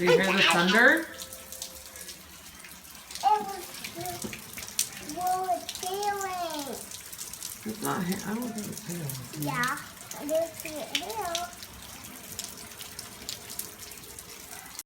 Do you hear the thunder? It's not hail. I don't think it's hail. Yeah, I do see it hail.